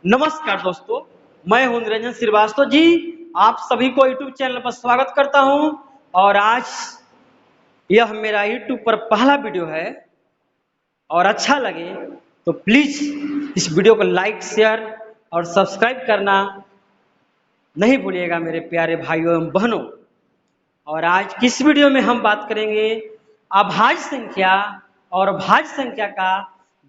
नमस्कार दोस्तों, मैं हूं निरंजन श्रीवास्तव जी। आप सभी को यूट्यूब चैनल पर स्वागत करता हूं। और आज यह मेरा यूट्यूब पर पहला वीडियो है और अच्छा लगे तो प्लीज इस वीडियो को लाइक, शेयर और सब्सक्राइब करना नहीं भूलिएगा मेरे प्यारे भाइयों एवं बहनों। और आज किस वीडियो में हम बात करेंगे अभाज्य संख्या और भाज्य संख्या का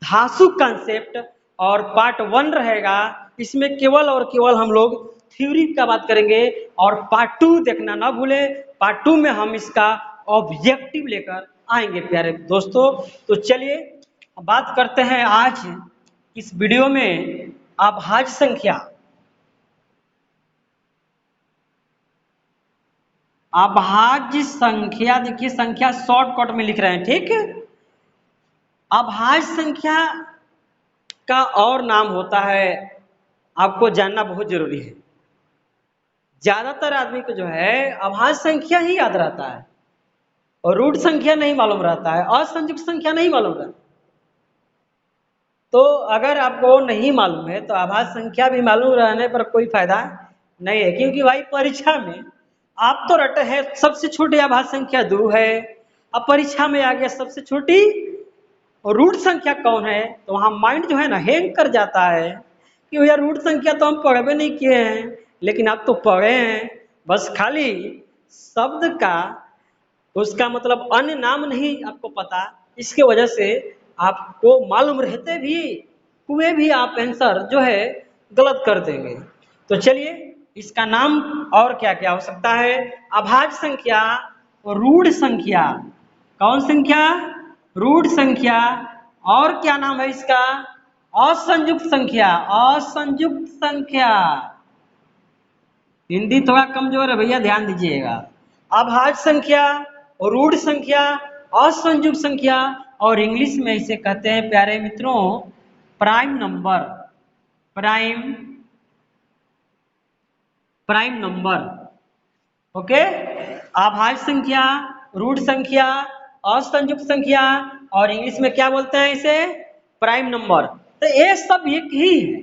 धासु कंसेप्ट, और पार्ट 1 रहेगा। इसमें केवल और केवल हम लोग थ्योरी का बात करेंगे और पार्ट 2 देखना ना भूले। पार्ट 2 में हम इसका ऑब्जेक्टिव लेकर आएंगे प्यारे दोस्तों। तो चलिए बात करते हैं आज इस वीडियो में अभाज्य संख्या। अभाज्य संख्या, देखिए संख्या शॉर्टकट में लिख रहे हैं, ठीक है। अभाज्य संख्या का और नाम होता है, आपको जानना बहुत जरूरी है। ज्यादातर आदमी को जो है अभाज्य संख्या ही याद रहता है और रूट संख्या नहीं मालूम रहता है, असंयुक्त संख्या नहीं मालूम रहता। तो अगर आपको नहीं मालूम है तो अभाज्य संख्या भी मालूम रहने पर कोई फायदा नहीं है, क्योंकि भाई परीक्षा में आप तो रटे हैं सबसे छोटी अभाज्य संख्या 2 है। अब परीक्षा में आ गया सबसे छोटी रूट संख्या कौन है, तो वहां माइंड जो है ना हैंग कर जाता है कि भैया रूट संख्या तो हम पढ़े नहीं किए हैं, लेकिन आप तो पढ़े हैं। बस खाली शब्द का उसका मतलब अन्य नाम नहीं आपको पता, इसके वजह से आपको मालूम रहते भी हुए भी आप आंसर जो है गलत कर देंगे। तो चलिए इसका नाम और क्या क्या हो सकता है। अभाज्य संख्या, रूढ़ संख्या, कौन संख्या, रूढ़ संख्या, और क्या नाम है इसका, असंयुक्त संख्या। असंयुक्त संख्या, हिंदी थोड़ा कमजोर है भैया, ध्यान दीजिएगा। अभाज्य संख्या, रूढ़ संख्या, असंयुक्त संख्या, और इंग्लिश में इसे कहते हैं प्यारे मित्रों prime number. Prime number, okay. अभाज्य संख्या, रूढ़ संख्या, असंयुक्त संख्या, और इंग्लिश में क्या बोलते हैं इसे, प्राइम नंबर। तो ये सब एक ही है।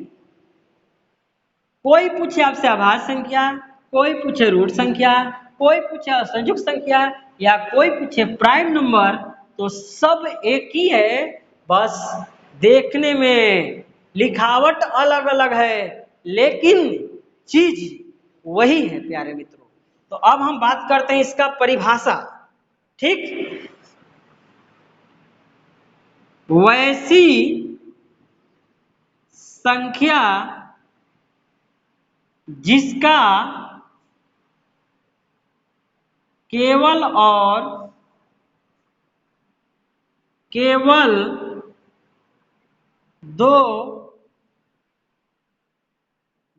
कोई पूछे आपसे अभाज्य संख्या, कोई पूछे रूट संख्या, कोई पूछे असंयुक्त संख्या, या कोई पूछे प्राइम नंबर, तो सब एक ही है। बस देखने में लिखावट अलग अलग है, लेकिन चीज वही है प्यारे मित्रों। तो अब हम बात करते हैं इसका परिभाषा, ठीक। वैसी संख्या जिसका केवल और केवल 2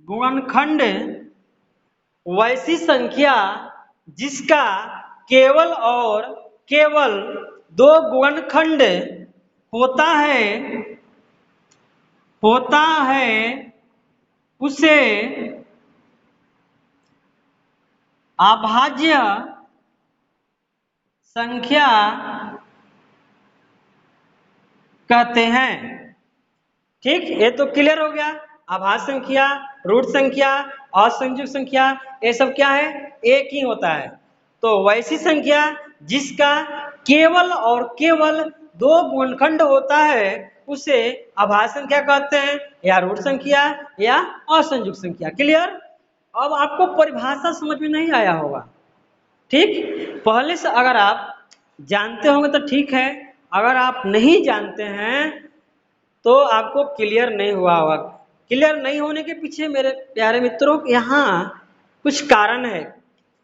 गुणनखंड, वैसी संख्या जिसका केवल और केवल 2 गुणनखंड होता है उसे अभाज्य संख्या कहते हैं, ठीक। ये तो क्लियर हो गया। अभाज्य संख्या, रूट संख्या, असंयुक्त संख्या, ये सब क्या है, एक ही होता है। तो वैसी संख्या जिसका केवल और केवल 2 गुणनखंड होता है उसे अभाज्य संख्या कहते हैं, या रूट संख्या या असंयुक्त संख्या। क्लियर। अब आपको परिभाषा समझ में नहीं आया होगा, ठीक। पहले से अगर आप जानते होंगे तो ठीक है, अगर आप नहीं जानते हैं तो आपको क्लियर नहीं हुआ होगा। क्लियर नहीं होने के पीछे मेरे प्यारे मित्रों यहाँ कुछ कारण है।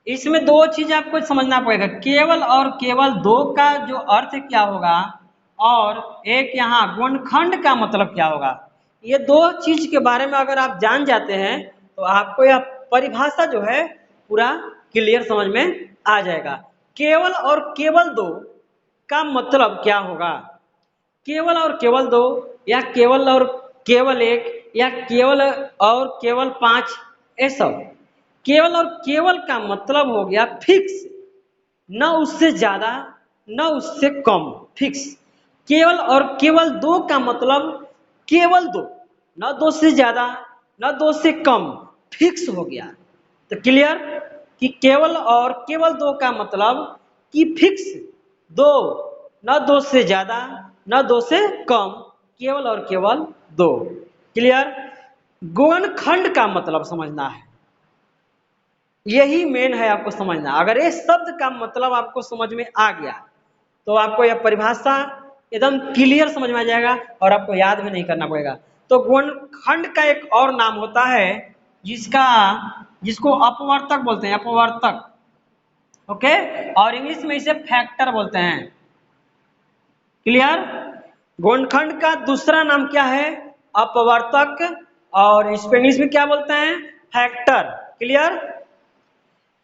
इसमें 2 चीज आपको समझना पड़ेगा, केवल और केवल 2 का जो अर्थ क्या होगा, और एक यहाँ गुणनखंड का मतलब क्या होगा। ये 2 चीज के बारे में अगर आप जान जाते हैं तो आपको यह परिभाषा जो है पूरा क्लियर समझ में आ जाएगा। केवल और केवल 2 का मतलब क्या होगा, केवल और केवल 2, या केवल और केवल 1, या केवल और केवल 5, ये सब। केवल और केवल का मतलब हो गया फिक्स, न उससे ज्यादा न उससे कम, फिक्स। केवल और केवल 2 का मतलब केवल 2, न 2 से ज्यादा न 2 से कम, फिक्स हो गया। तो क्लियर कि केवल और केवल 2 का मतलब कि फिक्स 2, न 2 से ज्यादा न 2 से कम, केवल और केवल 2। क्लियर। गुणनखंड का मतलब समझना है, यही मेन है आपको समझना। अगर ये शब्द का मतलब आपको समझ में आ गया तो आपको यह परिभाषा एकदम क्लियर समझ में आ जाएगा और आपको याद भी नहीं करना पड़ेगा। तो गुणनखंड का एक और नाम होता है जिसको अपवर्तक बोलते हैं, अपवर्तक। ओके, और इंग्लिश में इसे फैक्टर बोलते हैं। क्लियर। गुणनखंड का दूसरा नाम क्या है? अपवर्तक, और इसको इंग्लिश में क्या बोलते हैं? फैक्टर। क्लियर।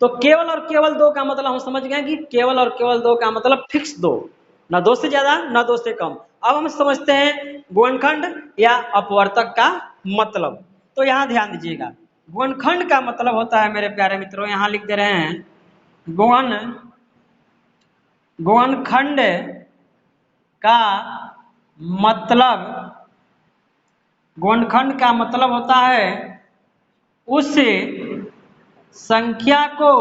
तो केवल और केवल 2 का मतलब हम समझ गए कि केवल और केवल 2 का मतलब फिक्स 2, ना 2 से ज्यादा ना 2 से कम। अब हम समझते हैं गुणनखंड या अपवर्तक का मतलब। तो यहां ध्यान दीजिएगा, गुणनखंड का मतलब होता है मेरे प्यारे मित्रों, यहां लिख दे रहे हैं, गुणनखंड का मतलब, गुणनखंड का मतलब होता है उस संख्या को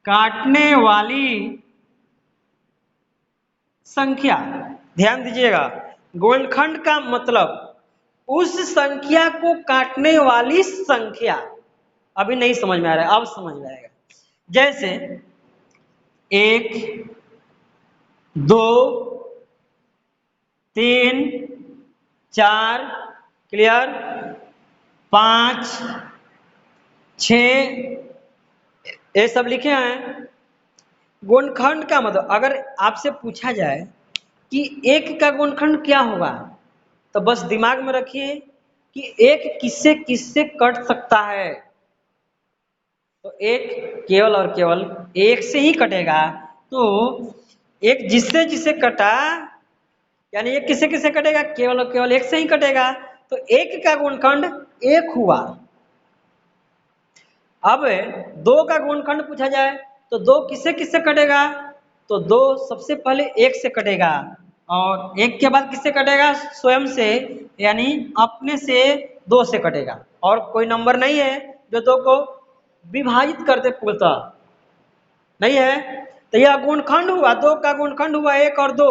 काटने वाली संख्या। ध्यान दीजिएगा, गुणनखंड का मतलब उस संख्या को काटने वाली संख्या। अभी नहीं समझ में आ रहा है, अब समझ में आएगा। जैसे 1, 2, 3, 4, क्लियर, 5, 6, ये सब लिखे हैं। गुणनखंड का मतलब अगर आपसे पूछा जाए कि 1 का गुणनखंड क्या होगा, तो बस दिमाग में रखिए कि 1 किससे किससे कट सकता है। तो 1 केवल और केवल 1 से ही कटेगा। तो 1 जिससे जिसे कटा, यानी 1 किससे किससे कटेगा? केवल और केवल 1 से ही कटेगा। तो 1 का गुणनखंड 1 हुआ। अब 2 का गुणनखंड पूछा जाए तो 2 किससे किससे कटेगा? तो 2 सबसे पहले 1 से कटेगा, और 1 के बाद किससे कटेगा? स्वयं से, यानी अपने से 2 से कटेगा। और कोई नंबर नहीं है जो 2 को विभाजित करते पूर्णतः नहीं है। तो यह गुणनखंड हुआ, 2 का गुणनखंड हुआ 1 और 2।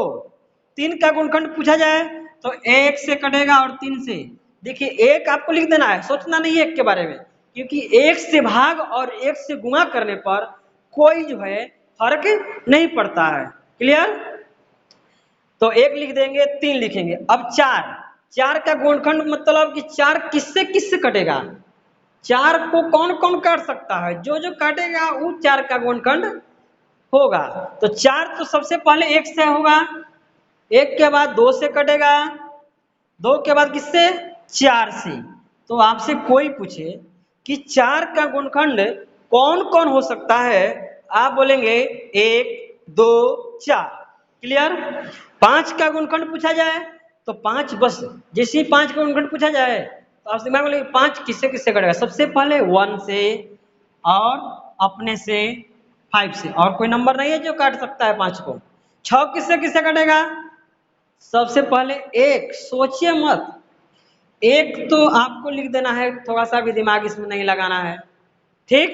3 का गुणनखंड पूछा जाए तो 1 से कटेगा और 3 से। देखिए 1 आपको लिख देना है, सोचना नहीं है 1 के बारे में, क्योंकि 1 से भाग और 1 से गुणा करने पर कोई जो है फर्क नहीं पड़ता है। क्लियर। तो 1 लिख देंगे, 3 लिखेंगे। अब 4 का गुणनखंड मतलब कि 4 किससे किससे कटेगा? 4 को कौन कौन काट सकता है? जो जो काटेगा वो 4 का गुणनखंड होगा। तो 4 तो सबसे पहले 1 से होगा, 1 के बाद 2 से कटेगा, 2 के बाद किससे? 4 से। तो आपसे कोई पूछे कि 4 का गुणनखंड कौन कौन हो सकता है, आप बोलेंगे 1, 2, 4। क्लियर। 5 का गुणनखंड पूछा जाए तो 5, बस जैसे ही 5 का गुणनखंड पूछा जाए तो आप दिमाग में 5 किससे किससे कटेगा? सबसे पहले 1 से और अपने से 5 से, और कोई नंबर नहीं है जो काट सकता है 5 को। 6 किससे किससे कटेगा? सबसे पहले 1, सोचिए मत, 1 तो आपको लिख देना है, थोड़ा सा भी दिमाग इसमें नहीं लगाना है। ठीक।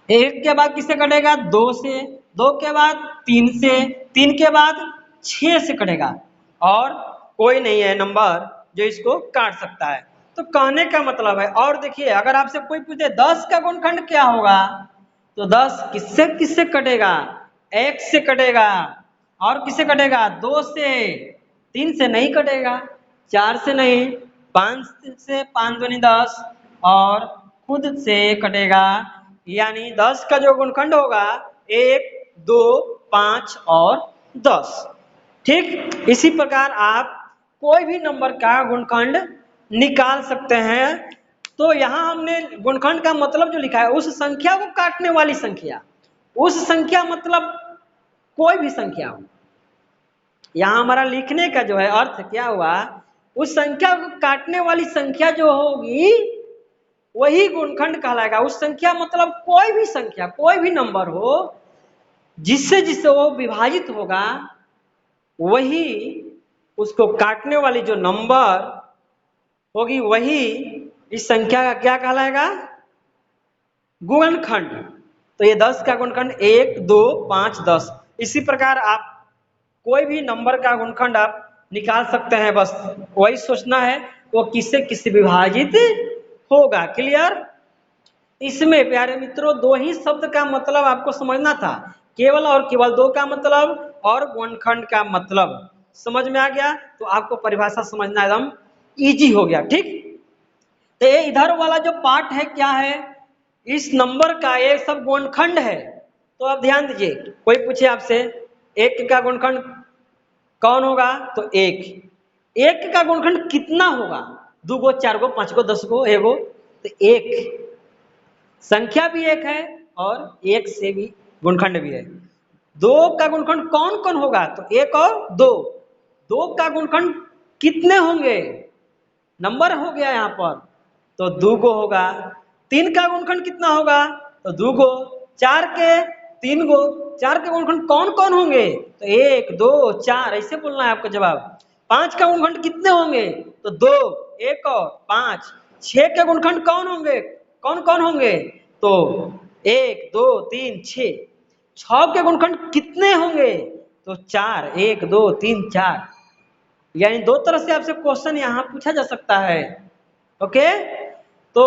1 के बाद किससे कटेगा? 2 से, 2 के बाद 3 से, 3 के बाद 6 से कटेगा, और कोई नहीं है नंबर जो इसको काट सकता है। तो कहने का मतलब है, और देखिए अगर आपसे कोई पूछे 10 का गुणनखंड क्या होगा, तो 10 किससे किससे कटेगा? 1 से कटेगा, और किससे कटेगा? 2 से, 3 से नहीं कटेगा, 4 से नहीं, 5 से, 5 दूनी 10, और खुद से कटेगा। यानी 10 का जो गुणनखंड होगा 1, 2, 5 और 10। ठीक। इसी प्रकार आप कोई भी नंबर का गुणनखंड निकाल सकते हैं। तो यहां हमने गुणनखंड का मतलब जो लिखा है, उस संख्या को काटने वाली संख्या, उस संख्या मतलब कोई भी संख्या हो। यहां हमारा लिखने का जो है अर्थ क्या हुआ, उस संख्या को काटने वाली संख्या जो होगी वही गुणनखंड कहलाएगा। उस संख्या मतलब कोई भी संख्या, कोई भी नंबर हो, जिससे जिससे वो विभाजित होगा वही उसको काटने वाली जो नंबर होगी वही इस संख्या का क्या कहलाएगा, गुणनखंड। तो ये 10 का गुणनखंड 1 2 5 10। इसी प्रकार आप कोई भी नंबर का गुणनखंड आप निकाल सकते हैं, बस वही सोचना है वो किससे किससे विभाजित होगा। क्लियर। इसमें प्यारे मित्रों दो ही शब्द का मतलब आपको समझना था, केवल और केवल दो का मतलब और गुणनखंड का मतलब समझ में आ गया तो आपको परिभाषा समझना एकदम इजी हो गया। ठीक। तो ये इधर वाला जो पार्ट है क्या है, इस नंबर का ये सब गुणनखंड है। तो अब ध्यान दीजिए, कोई पूछे आपसे एक का गुणनखंड कौन होगा, तो एक का गुणनखंड कितना होगा, 2 गो 4 गो 5 गो 10 गो एगो, तो एक संख्या भी एक है और एक से भी गुणनखंड भी है। दो का गुणनखंड कौन कौन होगा, तो एक और दो। दो का गुणनखंड कितने होंगे, नंबर हो गया यहाँ पर, तो 2 गो होगा। 3 का गुणनखंड कितना होगा, तो 2 गो। 4 के 3 गो। 4 के गुणनखंड कौन कौन होंगे, तो 1 2 4 ऐसे बोलना है आपका जवाब। 5 का गुणनखंड कितने होंगे, तो 2 1 और 5। 6 के गुणनखंड कौन होंगे, कौन कौन होंगे, तो 1 2 3 6। 6 के गुणनखंड कितने होंगे, तो 4 1 2 3 4। यानी दो तरह से आपसे क्वेश्चन यहाँ पूछा जा सकता है। ओके, तो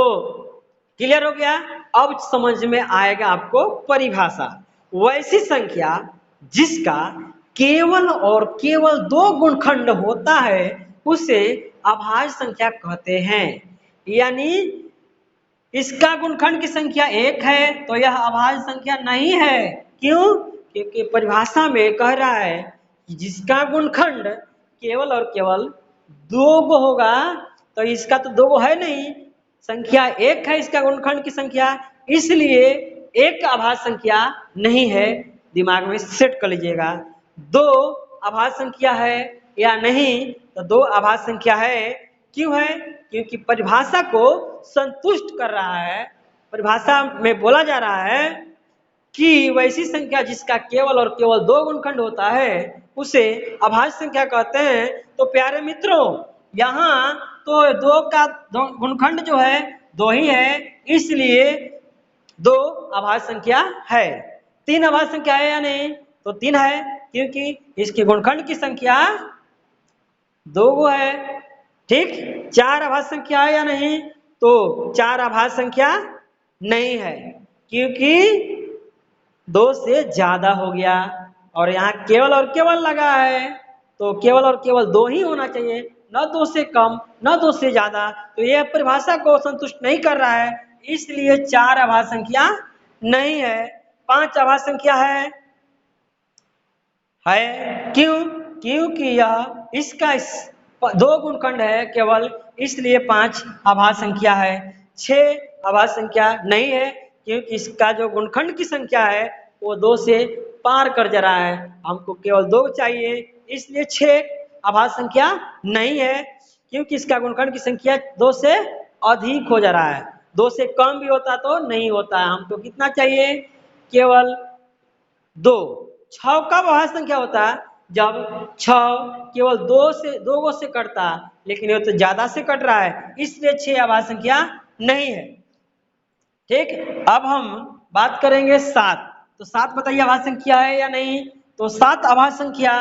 क्लियर हो गया। अब समझ में आएगा आपको परिभाषा। वैसी संख्या जिसका केवल और केवल दो गुणनखंड होता है उसे अभाज्य संख्या कहते हैं। यानी इसका गुणनखंड की संख्या 1 है तो यह अभाज्य संख्या नहीं है। क्यों, क्योंकि परिभाषा में कह रहा है कि जिसका गुणनखंड केवल और केवल 2 गो होगा, तो इसका तो 2 गो है नहीं, संख्या 1 है इसका गुणनखंड की संख्या, इसलिए एक अभाज्य संख्या नहीं है। दिमाग में सेट कर लीजिएगा। 2 अभाज्य संख्या है या नहीं, तो 2 अभाज्य संख्या है। क्यों है, क्योंकि परिभाषा को संतुष्ट कर रहा है। परिभाषा में बोला जा रहा है कि वैसी संख्या जिसका केवल और केवल दो गुणनखंड होता है उसे अभाज्य संख्या कहते हैं। तो प्यारे मित्रों यहाँ तो 2 का गुणनखंड जो है 2 ही है, इसलिए 2 अभाज्य संख्या है। 3 अभाज्य संख्या है या नहीं, तो 3 है, क्योंकि इसके गुणनखंड की संख्या 2 गो है। ठीक। 4 अभाज्य संख्या है या नहीं, तो 4 अभाज्य संख्या नहीं है, क्योंकि 2 से ज्यादा हो गया और यहाँ केवल और केवल लगा है, तो केवल और केवल 2 ही होना चाहिए, न 2 से कम न 2 से ज्यादा। तो यह परिभाषा को संतुष्ट नहीं कर रहा है, इसलिए 4 अभाज्य संख्या नहीं है। 5 अभाज्य संख्या है। क्यों, क्योंकि यह इसका दो गुणनखंड है केवल, इसलिए 5 अभाज्य संख्या है। 6 अभाज्य संख्या नहीं है, क्योंकि इसका जो गुणनखंड की संख्या है वो 2 से पार कर जा रहा है, हमको केवल 2 चाहिए, इसलिए 6 अभाज्य संख्या नहीं है, क्योंकि इसका गुणनखंड की संख्या 2 से अधिक हो जा रहा है। 2 से कम भी होता तो नहीं होता है, हमको कितना चाहिए, केवल 2। 6 कब अभाज्य संख्या होता है, जब 6 केवल 2 गो से कटता, लेकिन ये तो ज्यादा से कट रहा है, इसलिए 6 अभाज्य संख्या नहीं है। ठीक। अब हम बात करेंगे 7। तो 7 बताइए अभाज्य संख्या है या नहीं, तो 7 अभाज्य संख्या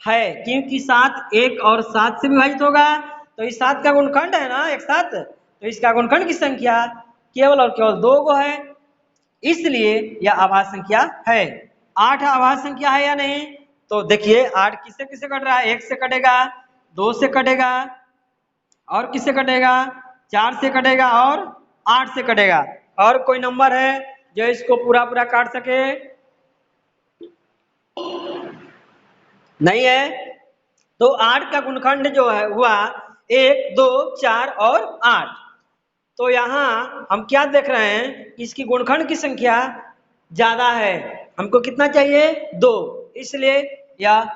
है, क्योंकि 7 1 और 7 से विभाजित होगा, तो इस 7 का गुणनखंड है ना एक साथ, तो इसका गुणनखंड की संख्या केवल और केवल 2 गो है, इसलिए यह अभाज्य संख्या है। 8 अभाज्य संख्या है या नहीं, तो देखिए 8 किससे किससे कट रहा है, 1 से कटेगा, 2 से कटेगा, और किससे कटेगा, 4 से कटेगा और 8 से कटेगा। और कोई नंबर है जो इसको पूरा पूरा काट सके, नहीं है। तो 8 का गुणनखंड जो है हुआ 1 2 4 और 8। तो यहाँ हम क्या देख रहे हैं, इसकी गुणनखंड की संख्या ज्यादा है, हमको कितना चाहिए, 2, इसलिए यह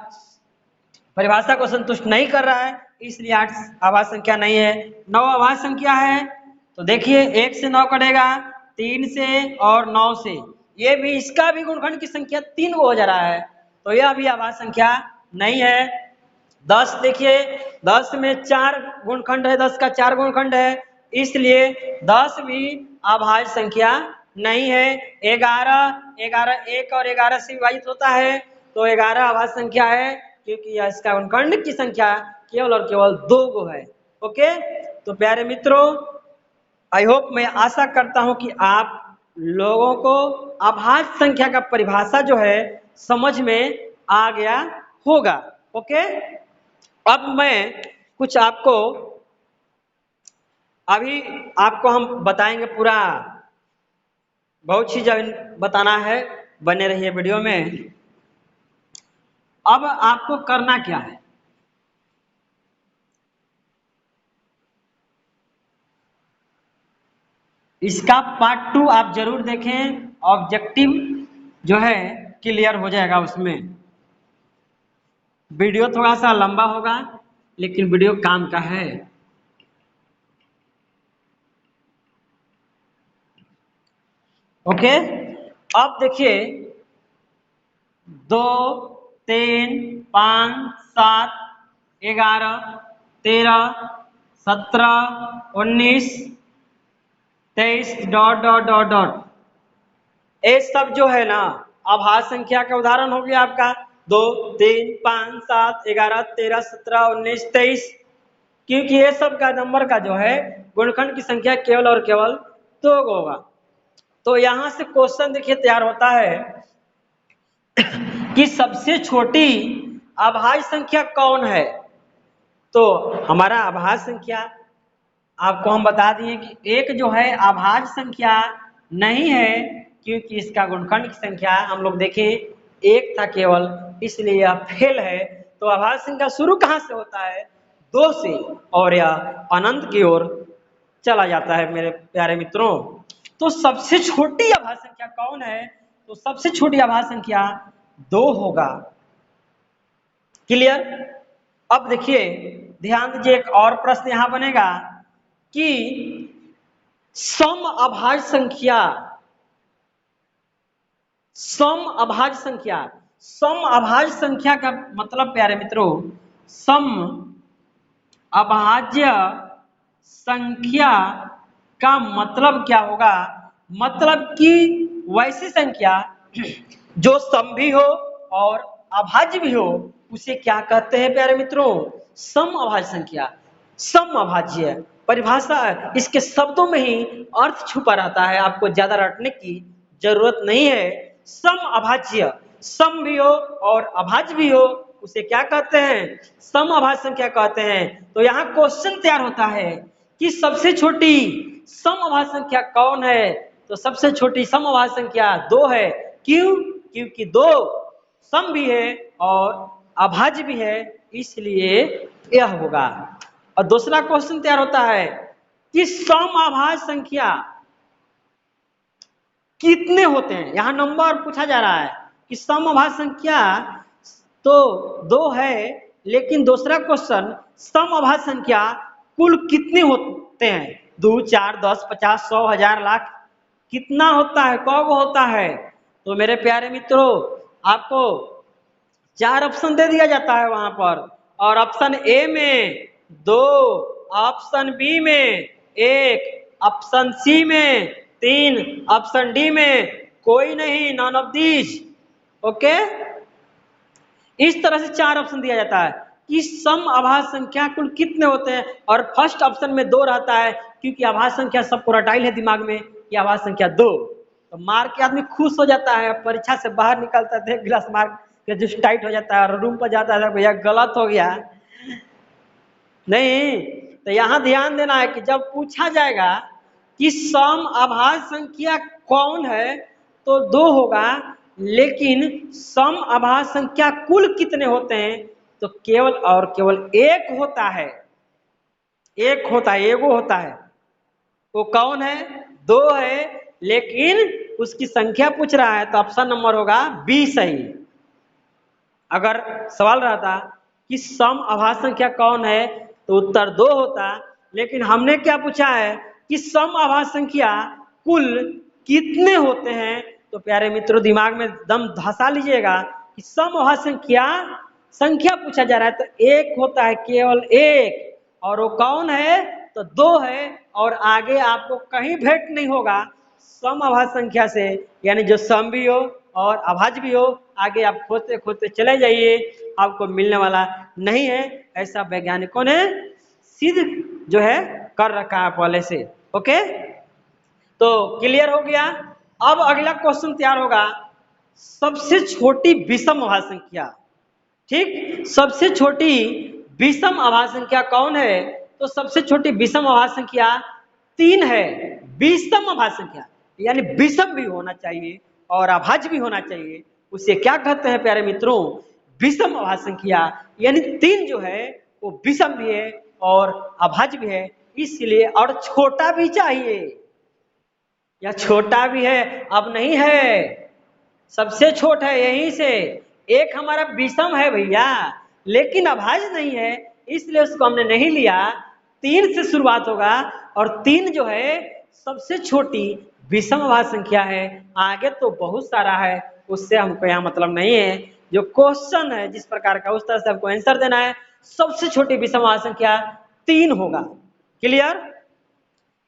परिभाषा को संतुष्ट नहीं कर रहा है, इसलिए 8 अभाज्य संख्या नहीं है। 9 अभाज्य संख्या है, तो देखिए 1 से 9 कटेगा, 3 से और 9 से, ये भी इसका भी गुणनखंड की संख्या 3 हो जा रहा है, तो यह भी अभाज्य संख्या नहीं है। 10 देखिए 10 में 4 गुणखंड है, 10 का 4 गुणखंड है, इसलिए 10 भी अभाज्य संख्या नहीं है। 11 एक और 11 से विभाजित होता है तो 11 अभाज्य संख्या है, क्योंकि इसका गुणखंड की संख्या केवल और केवल 2 गो है। ओके, तो प्यारे मित्रों, आई होप, मैं आशा करता हूं कि आप लोगों को अभाज्य संख्या का परिभाषा जो है समझ में आ गया होगा। ओके, अब मैं कुछ आपको अभी आपको हम बताएंगे, पूरा बहुत चीज बताना है, बने रहिए वीडियो में। अब आपको करना क्या है, इसका पार्ट 2 आप जरूर देखें, ऑब्जेक्टिव जो है क्लियर हो जाएगा उसमें। वीडियो थोड़ा सा लंबा होगा लेकिन वीडियो काम का है। ओके, अब देखिए 2 3 5 7 11 13 17 19 23 डॉट डॉट डॉट डॉट, ये सब जो है ना अभाज्य संख्या का उदाहरण हो गया आपका। 2 3 5 7 11 13 17 19 23, क्योंकि ये सब का नंबर का जो है गुणनखंड की संख्या केवल और केवल 2 होगा। तो यहां से क्वेश्चन देखिए तैयार होता है कि सबसे छोटी अभाज्य संख्या कौन है। तो हमारा अभाज्य संख्या आपको हम बता दिए कि एक जो है अभाज्य संख्या नहीं है, क्योंकि इसका गुणनखंड की संख्या हम लोग देखें एक था केवल, इसलिए यह फेल है। तो अभाज्य संख्या शुरू कहां से होता है, 2 से, और यह अनंत की ओर चला जाता है मेरे प्यारे मित्रों। तो सबसे छोटी अभाज्य संख्या कौन है, तो सबसे छोटी अभाज्य संख्या 2 होगा। क्लियर। अब देखिए ध्यान दीजिए, एक और प्रश्न यहां बनेगा कि सम अभाज्य संख्या, सम अभाज्य संख्या, सम अभाज्य संख्या का मतलब प्यारे मित्रों, सम अभाज्य संख्या का मतलब क्या होगा, मतलब कि वैसी संख्या जो सम भी हो और अभाज्य भी हो, उसे क्या कहते हैं प्यारे मित्रों, सम अभाज्य संख्या। सम अभाज्य परिभाषा, इसके शब्दों में ही अर्थ छुपा रहता है, आपको ज्यादा रटने की जरूरत नहीं है। सम अभाज्य, सम भी हो और अभाज्य भी हो, उसे क्या कहते हैं, सम अभाज्य संख्या कहते हैं। तो यहाँ क्वेश्चन तैयार होता है कि सबसे छोटी सम अभाज्य संख्या कौन है, तो सबसे छोटी सम अभाज्य संख्या 2 है। क्यों, क्योंकि 2 सम भी है और अभाज्य भी है, इसलिए यह होगा। और दूसरा क्वेश्चन तैयार होता है कि सम अभाज्य संख्या कितने होते हैं, यहां नंबर पूछा जा रहा है कि सम अभाज्य संख्या तो 2 है, लेकिन दूसरा क्वेश्चन सम अभाज्य संख्या कुल कितने होते हैं, 2 4 10 50 100 1000 लाख, कितना होता है, कब होता है। तो मेरे प्यारे मित्रों, आपको 4 ऑप्शन दे दिया जाता है वहां पर, और ऑप्शन ए में 2, ऑप्शन बी में 1, ऑप्शन सी में 3, ऑप्शन डी में कोई नहीं, नॉन ऑफ दिस। ओके, इस तरह से 4 ऑप्शन दिया जाता है कि सम अभाज्य संख्या कुल कितने होते हैं, और फर्स्ट ऑप्शन में 2 रहता है, क्योंकि अभाज्य संख्या सबको रटाइल है दिमाग में कि अभाज्य संख्या 2। तो मार के आदमी खुश हो जाता है, परीक्षा से बाहर निकलता है, 1 गिलास मार के जो टाइट हो जाता है और रूम पर जाता है, भैया गलत हो गया। नहीं, तो यहाँ ध्यान देना है कि जब पूछा जाएगा कि सम अभाज्य संख्या कौन है, तो 2 होगा, लेकिन सम अभाज्य संख्या कुल कितने होते हैं, तो केवल और केवल 1 होता है, 1 होता है, एगो होता है। वो कौन है, 2 है, लेकिन उसकी संख्या पूछ रहा है, तो ऑप्शन नंबर होगा बी सही। अगर सवाल रहता कि सम अभाज्य संख्या कौन है, तो उत्तर 2 होता, लेकिन हमने क्या पूछा है कि सम अभाज्य संख्या कुल कितने होते हैं। तो प्यारे मित्रों, दिमाग में दम धसा लीजिएगा कि सम अभाज्य संख्या संख्या पूछा जा रहा है तो एक होता है, केवल एक, और वो कौन है तो 2 है, और आगे आपको कहीं भेंट नहीं होगा सम अभाज्य संख्या से, यानी जो सम भी हो और अभाज्य भी हो, आगे आप खोजते खोजते चले जाइए, आपको मिलने वाला नहीं है। ऐसा वैज्ञानिकों ने सिद्ध जो है कर रखा है पहले से। ओके, तो क्लियर हो गया। अब अगला क्वेश्चन तैयार होगा, सबसे छोटी विषम अभाज्य संख्या। ठीक, सबसे छोटी विषम अभाज्य संख्या कौन है? तो सबसे छोटी विषम अभाज्य संख्या 3 है। विषम अभाज्य संख्या यानी विषम भी होना चाहिए और अभाज्य भी होना चाहिए, उसे क्या कहते हैं प्यारे मित्रों? विषम अभाज्य संख्या। यानी 3 जो है वो विषम भी है और अभाज्य भी है, इसलिए, और छोटा भी चाहिए, या छोटा भी है, अब नहीं है, सबसे छोट है यहीं से। एक हमारा विषम है भैया, लेकिन अभाज्य नहीं है, इसलिए उसको हमने नहीं लिया। 3 से शुरुआत होगा, और 3 जो है सबसे छोटी विषम अभाज्य संख्या है। आगे तो बहुत सारा है, उससे हमको यहाँ मतलब नहीं है। जो क्वेश्चन है जिस प्रकार का, उस तरह से हमको आंसर देना है। सबसे छोटी विषम अभाज्य संख्या 3 होगा। क्लियर?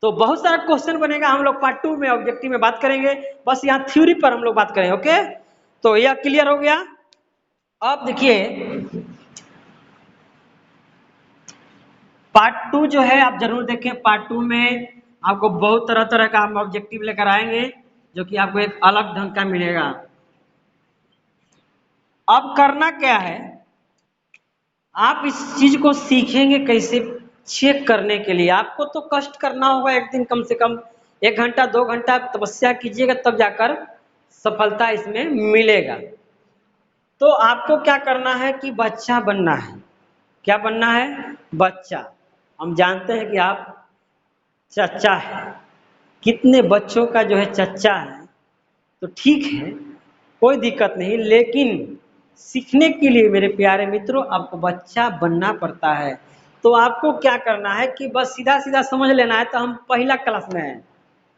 तो बहुत सारा क्वेश्चन बनेगा, हम लोग पार्ट 2 में ऑब्जेक्टिव में बात करेंगे, बस यहाँ थ्योरी पर हम लोग बात करेंगे। ओके, तो यह क्लियर हो गया। अब देखिए पार्ट 2 जो है आप जरूर देखें। पार्ट 2 में आपको बहुत तरह तरह का हम ऑब्जेक्टिव लेकर आएंगे, जो कि आपको एक अलग ढंग का मिलेगा। अब करना क्या है, आप इस चीज को सीखेंगे कैसे चेक करने के लिए। आपको तो कष्ट करना होगा, एक दिन कम से कम 1 घंटा 2 घंटा तपस्या कीजिएगा, तब जाकर सफलता इसमें मिलेगा। तो आपको क्या करना है कि बच्चा बनना है। क्या बनना है? बच्चा। हम जानते हैं कि आप चच्चा है, कितने बच्चों का जो है चच्चा है, तो ठीक है, कोई दिक्कत नहीं, लेकिन सीखने के लिए मेरे प्यारे मित्रों आपको बच्चा बनना पड़ता है। तो आपको क्या करना है कि बस सीधा सीधा समझ लेना है। तो हम पहला क्लास में हैं,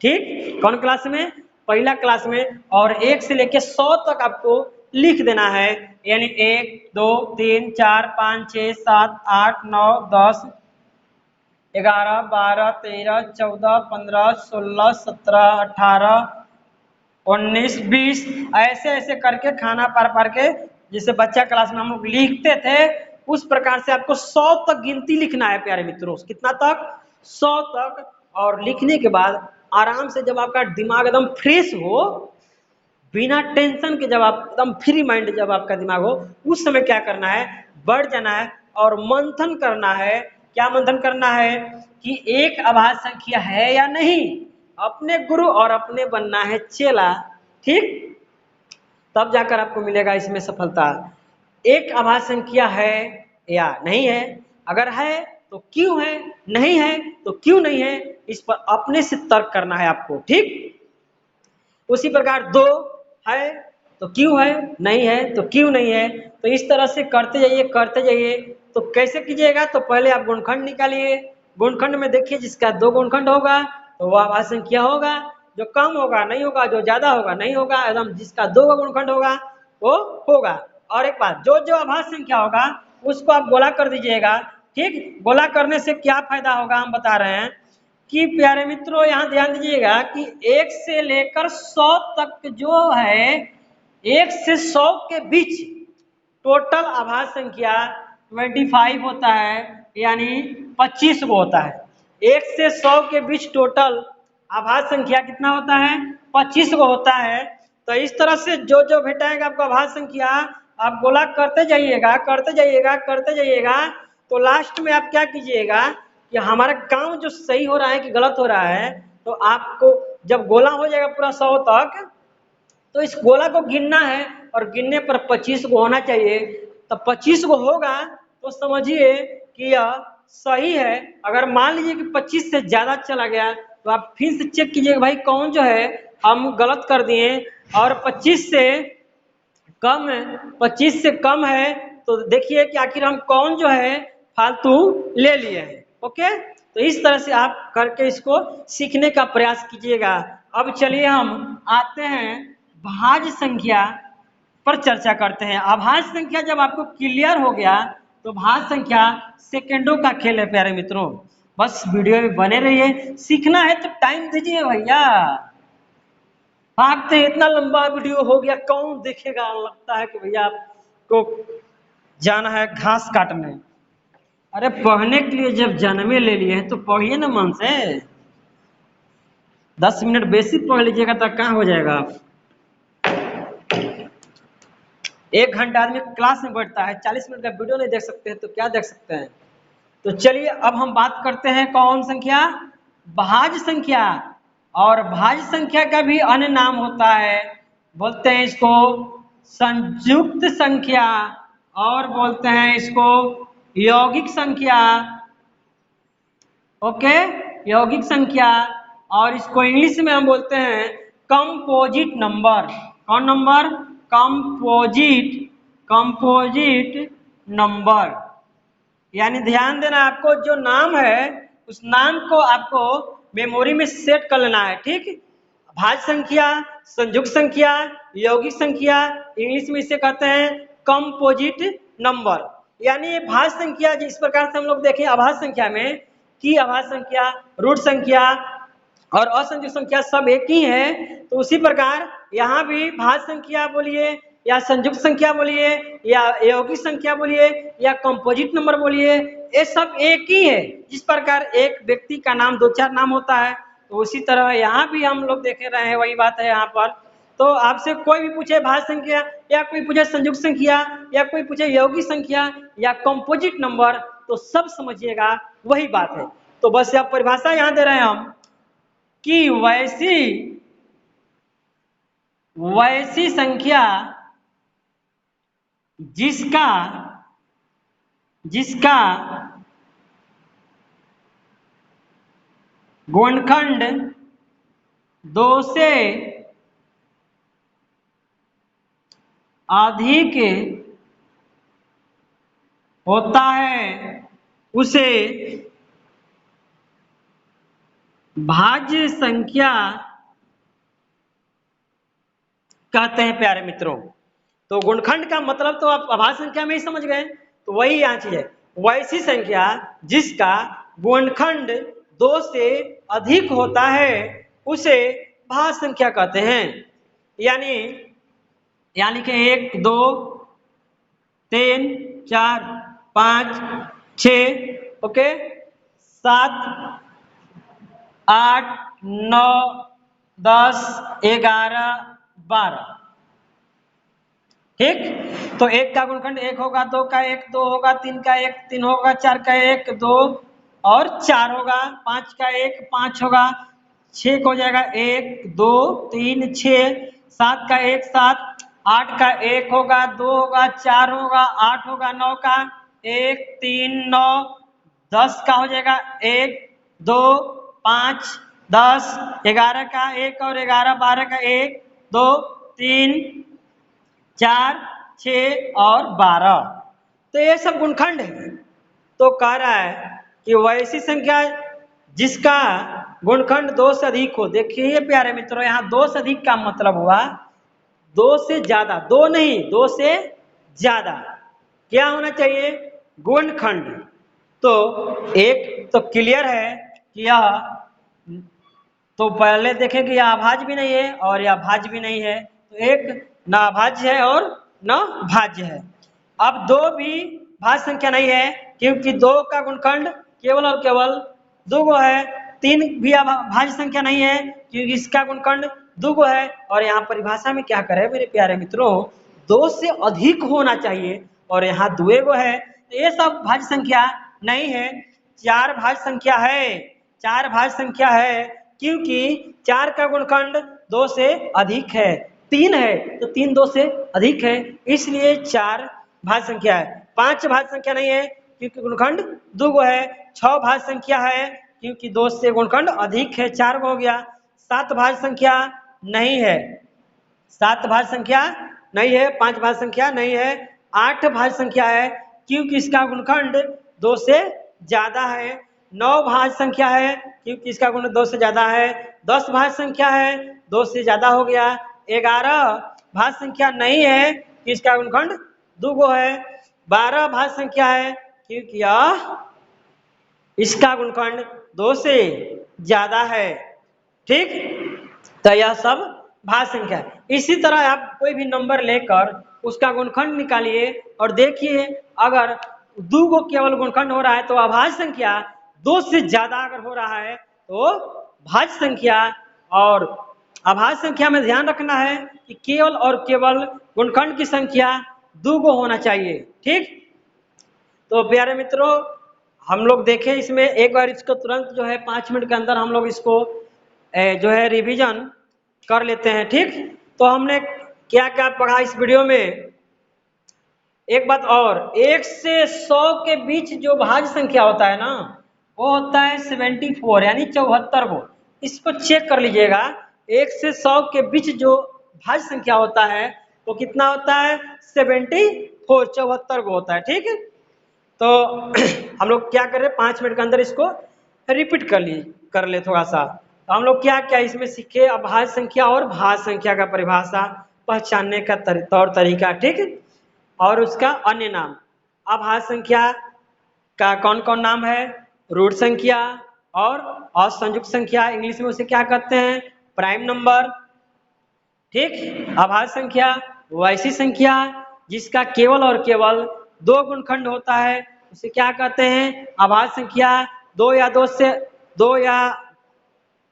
ठीक, कौन क्लास में? पहला क्लास में, और 1 से लेकर 100 तक आपको लिख देना है, यानी 1 2 3 4 5 6 7 8 9 10 11 12 13 14 15 16 17 18 19 20, ऐसे ऐसे करके खाना पार के, जिसे बच्चा क्लास में हम लोग लिखते थे, उस प्रकार से आपको 100 तक गिनती लिखना है प्यारे मित्रों। कितना तक? 100 तक। और लिखने के बाद आराम से, जब आपका दिमाग एकदम फ्रेश हो, बिना टेंशन के, जब आप एकदम फ्री माइंड जब आपका दिमाग हो, उस समय क्या करना है? बढ़ जाना है और मंथन करना है। क्या मंथन करना है? कि एक अभाज्य संख्या है या नहीं, अपने गुरु और अपने बनना है चेला। ठीक, तब जाकर आपको मिलेगा इसमें सफलता। एक अभाज्य संख्या है या नहीं है, अगर है तो क्यों है, नहीं है तो क्यों नहीं है, इस पर अपने से तर्क करना है आपको। ठीक, उसी प्रकार 2 है तो क्यों है, नहीं है तो क्यों नहीं है। तो इस तरह से करते जाइए करते जाइए। तो कैसे कीजिएगा? तो पहले आप गुणखंड निकालिए। गुणखंड में देखिए, जिसका 2 गुणखंड होगा तो वह अभाज्य संख्या होगा, जो कम होगा नहीं होगा, जो ज्यादा होगा नहीं होगा, एकदम जिसका 2 गुणखंड होगा वो होगा। और एक बात, जो जो अभाज्य संख्या होगा उसको आप गोला कर दीजिएगा। ठीक, गोला करने से क्या फायदा होगा हम बता रहे हैं कि प्यारे मित्रों यहाँ ध्यान दीजिएगा कि 1 से लेकर 100 तक जो है, 1 से 100 के बीच टोटल अभाज्य संख्या 25 होता है, यानी 25 को होता है। 1 से 100 के बीच टोटल अभाज्य संख्या कितना होता है? 25 को होता है। तो इस तरह से जो जो भेटाएगा आपको अभाज्य संख्या, आप गोला करते जाइएगा करते जाइएगा करते जाइएगा। तो लास्ट में आप क्या कीजिएगा कि हमारा काम जो सही हो रहा है कि गलत हो रहा है, तो आपको जब गोला हो जाएगा पूरा 100 तक, तो इस गोला को गिनना है, और गिनने पर 25 को होना चाहिए। तो 25 को होगा तो समझिए कि यह सही है। अगर मान लीजिए कि 25 से ज्यादा चला गया, तो आप फिर से चेक कीजिएगा भाई कौन जो है हम गलत कर दिए, और 25 से कम है, 25 से कम है, तो देखिए कि आखिर हम कौन जो है फालतू ले लिए हैं। ओके, तो इस तरह से आप करके इसको सीखने का प्रयास कीजिएगा। अब चलिए हम आते हैं भाज्य संख्या पर चर्चा करते हैं। अभाज्य संख्या जब आपको क्लियर हो गया तो भाज्य संख्या सेकंडों का खेल है प्यारे मित्रों। बस वीडियो में बने रहिए, सीखना है तो टाइम दीजिए भैया। भागते इतना लंबा वीडियो हो गया, कौन देखेगा, लगता है कि भैया आपको जाना है घास काटने। अरे पढ़ने के लिए जब जन्मे ले लिए हैं तो पढ़िए ना मन से। 10 मिनट बेसिक पढ़ लीजिएगा तो कहाँ हो जाएगा। 1 घंटा आदमी क्लास में बैठता है, 40 मिनट का वीडियो नहीं देख सकते हैं तो क्या देख सकते हैं। तो चलिए अब हम बात करते हैं कौन संख्या, भाज्य संख्या। और भाज्य संख्या का भी अन्य नाम होता है, बोलते हैं इसको संयुक्त संख्या और बोलते हैं इसको यौगिक संख्या। ओके, यौगिक संख्या। और इसको इंग्लिश में हम बोलते हैं कंपोजिट नंबर। कौन नंबर? Composite number. यानी ध्यान देना, आपको जो नाम है उस नाम को आपको मेमोरी में सेट कर लेना है, ठीक। भाज्य संख्या, संयुक्त संख्या, यौगिक संख्या, इंग्लिश में इसे कहते हैं कंपोजिट नंबर। यानी ये भाज्य संख्या जिस प्रकार से हम लोग देखें अभाज्य संख्या में कि अभाज्य संख्या, रूट संख्या और असंयुक्त संख्या सब एक ही है, तो उसी प्रकार यहाँ भी भाज्य संख्या बोलिए या संयुक्त संख्या बोलिए या यौगिक संख्या बोलिए या कंपोजिट नंबर बोलिए, ये सब एक ही है। जिस प्रकार एक व्यक्ति का नाम 2-4 नाम होता है, तो उसी तरह यहाँ भी हम लोग देख रहे हैं, वही बात है यहाँ पर। तो आपसे कोई भी पूछे भाज्य संख्या या कोई पूछे संयुक्त संख्या या कोई पूछे यौगिक संख्या या कंपोजिट नंबर, तो सब समझिएगा वही बात है। तो बस आप परिभाषा यहाँ दे रहे हैं हम कि वैसी संख्या जिसका गुणनखंड 2 से अधिक होता है उसे भाज्य संख्या कहते हैं प्यारे मित्रों। तो गुणनखंड का मतलब तो आप अभाज्य संख्या में ही समझ गए, तो वही यहाँ चीज है। वैसी संख्या जिसका गुणनखंड 2 से अधिक होता है उसे भाज्य संख्या कहते हैं। यानी यहाँ लिखे 1 2 3 4 5 6 ओके 7 8 9 10 11 12, ठीक। तो 1 का गुणनखंड 1 होगा, 2 का 1 2 होगा, 3 का 1 3 होगा, 4 का 1 2 और 4 होगा, 5 का 1 5 होगा, 6 हो जाएगा 1 2 3 6, 7 का 1 7, 8 का 1 होगा, 2 होगा, 4 होगा, 8 होगा, 9 का 1 3 9, 10 का हो जाएगा 1 2 5 10, 11 का 1 और 11 12 का 1 2 3 4 6 और 12, तो ये सब गुणनखंड है। तो कह रहा है कि वैसी संख्या जिसका गुणनखंड 2 से अधिक हो। देखिए प्यारे मित्रों, यहाँ 2 से अधिक का मतलब हुआ 2 से ज्यादा, 2 नहीं 2 से ज्यादा। क्या होना चाहिए? गुणनखंड। तो एक तो क्लियर है कि यह, तो पहले देखें कि यह अभाज्य भी नहीं है और यह भाज्य भी नहीं है, तो एक न अभाज्य है और न भाज्य है। अब 2 भी भाज्य संख्या नहीं है क्योंकि 2 का गुणनखंड केवल और केवल 2 है। 3 भी भाज्य संख्या नहीं है क्योंकि इसका गुणनखंड 2 है। और यहाँ परिभाषा में क्या करे मेरे प्यारे मित्रों, 2 से अधिक होना चाहिए और यहाँ 2 है, तो ये सब भाज्य संख्या नहीं है। 4 भाज्य संख्या है, 4 भाज्य संख्या है क्योंकि 4 का गुणनखंड 2 से अधिक है। 3 है तो 3 2 से अधिक है, इसलिए 4 भाज्य संख्या है। 5 भाज्य संख्या नहीं है क्योंकि गुणनखंड 2 है। 6 भाज्य संख्या है क्योंकि 2 से गुणनखंड अधिक है, 4 हो गया। 7 भाज्य संख्या नहीं है, 7 भाज्य संख्या नहीं है। 5 भाज्य संख्या नहीं है। 8 भाज्य संख्या है क्योंकि इसका गुणनखंड 2 से ज्यादा है। 9 भाज्य संख्या है क्योंकि इसका गुणनखंड 2 से ज्यादा है। 10 भाज्य संख्या है, 2 से ज्यादा हो गया। 11 भाज्य संख्या नहीं है कि इसका गुणनखंड 2 गो है। 12 भाज्य संख्या है क्योंकि इसका गुणनखंड 2 से ज्यादा है। ठीक, तो यह सब भाज्य संख्या है। इसी तरह आप कोई भी नंबर लेकर उसका गुणनखंड निकालिए और देखिए अगर 2 को केवल गुणनखंड हो रहा है तो अभाज्य संख्या 2 से ज्यादा अगर हो रहा है तो भाज्य संख्या। और अभाज्य संख्या में ध्यान रखना है कि केवल और केवल गुणनखंड की संख्या 2 को होना चाहिए। ठीक, तो प्यारे मित्रों हम लोग देखें इसमें एक बार इसको तुरंत जो है 5 मिनट के अंदर हम लोग इसको जो है रिवीजन कर लेते हैं। ठीक, तो हमने क्या क्या पढ़ा इस वीडियो में। एक बात और, 1 से 100 के बीच जो भाज्य संख्या होता है ना वो होता है 74 यानी 74 को। इसको चेक कर लीजिएगा, 1 से 100 के बीच जो भाज्य संख्या होता है वो कितना होता है 74, 74 को होता है। ठीक है, तो हम लोग क्या करें 5 मिनट के अंदर इसको रिपीट कर ले थोड़ा सा। तो हम लोग क्या क्या इसमें सीखे, अभाज्य संख्या और भाज्य संख्या का परिभाषा, पहचानने का तौर तरीका। ठीक, और उसका अन्य नाम। अभाज्य संख्या का कौन कौन नाम है, रूट संख्या और असंयुक्त संख्या, इंग्लिश में उसे क्या कहते हैं, प्राइम नंबर। ठीक, अभाज्य संख्या वैसी संख्या जिसका केवल और केवल 2 गुणनखंड होता है उसे क्या कहते हैं, अभाज्य संख्या। 2 या 2 से 2 या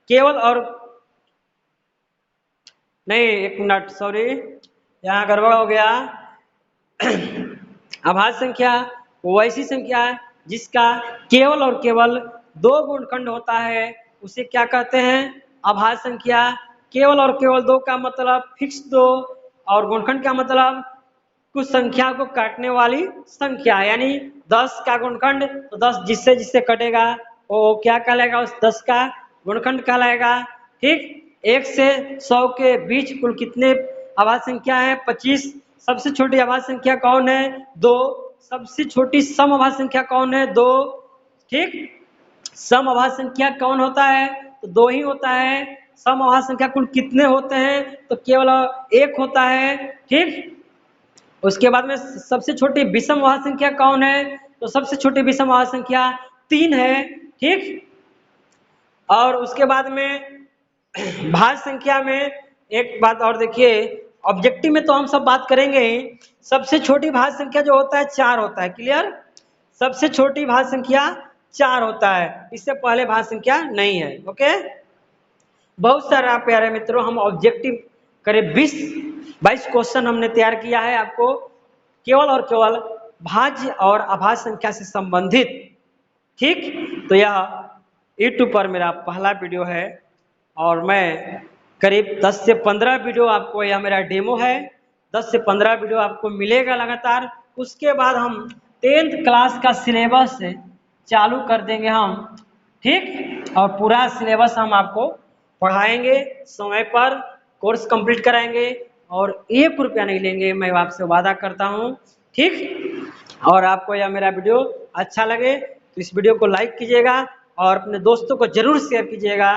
केवल और नहीं, एक मिनट सॉरी यहाँ गड़बड़ हो गया। अभाज्य संख्या वैसी संख्या जिसका केवल और केवल 2 गुणनखंड होता है उसे क्या कहते हैं, अभाज्य संख्या। केवल और केवल 2 का मतलब फिक्स 2 और गुणनखंड का मतलब कुछ संख्या को काटने वाली संख्या, यानी 10 का गुणनखंड तो 10 जिससे जिससे कटेगा वो क्या कहलाएगा, उस 10 का गुणनखंड कहलाएगा। ठीक, 1 से 100 के बीच कुल कितने अभाज्य संख्या है, 25। सबसे छोटी अभाज्य संख्या कौन है, 2। सबसे छोटी सम अभाज्य संख्या कौन है, 2। ठीक, सम अभाज्य संख्या कौन होता है, तो 2 ही होता है। सम अभाज्य संख्या कुल कितने होते हैं, तो केवल 1 होता है। ठीक, उसके बाद में सबसे छोटी विषम अभाज्य संख्या कौन है, तो सबसे छोटी विषम अभाज्य संख्या 3 है। ठीक, और उसके बाद में भाज्य संख्या में एक बात और देखिए, ऑब्जेक्टिव में तो हम सब बात करेंगे ही, सबसे छोटी भाज्य संख्या जो होता है 4 होता है। क्लियर, सबसे छोटी भाज्य संख्या 4 होता है, इससे पहले भाज्य संख्या नहीं है। ओके, बहुत सारा प्यारे मित्रों हम ऑब्जेक्टिव करीब 20-22 क्वेश्चन हमने तैयार किया है आपको केवल और केवल भाज्य और अभाज्य संख्या से संबंधित। ठीक, तो यह YouTube पर मेरा पहला वीडियो है और मैं करीब 10 से 15 वीडियो आपको, यह मेरा डेमो है, 10 से 15 वीडियो आपको मिलेगा लगातार। उसके बाद हम 10th क्लास का सिलेबस चालू कर देंगे हम। ठीक, और पूरा सिलेबस हम आपको पढ़ाएंगे, समय पर कोर्स कंप्लीट कराएंगे और 1 रुपया नहीं लेंगे, मैं आपसे वादा करता हूँ। ठीक, और आपको यह मेरा वीडियो अच्छा लगे तो इस वीडियो को लाइक कीजिएगा और अपने दोस्तों को जरूर शेयर कीजिएगा।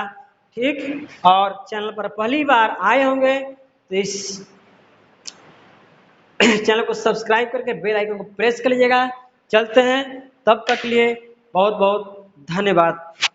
ठीक, और चैनल पर पहली बार आए होंगे तो इस चैनल को सब्सक्राइब करके बेल आइकन को प्रेस कर लीजिएगा। चलते हैं, तब तक के लिए बहुत बहुत धन्यवाद।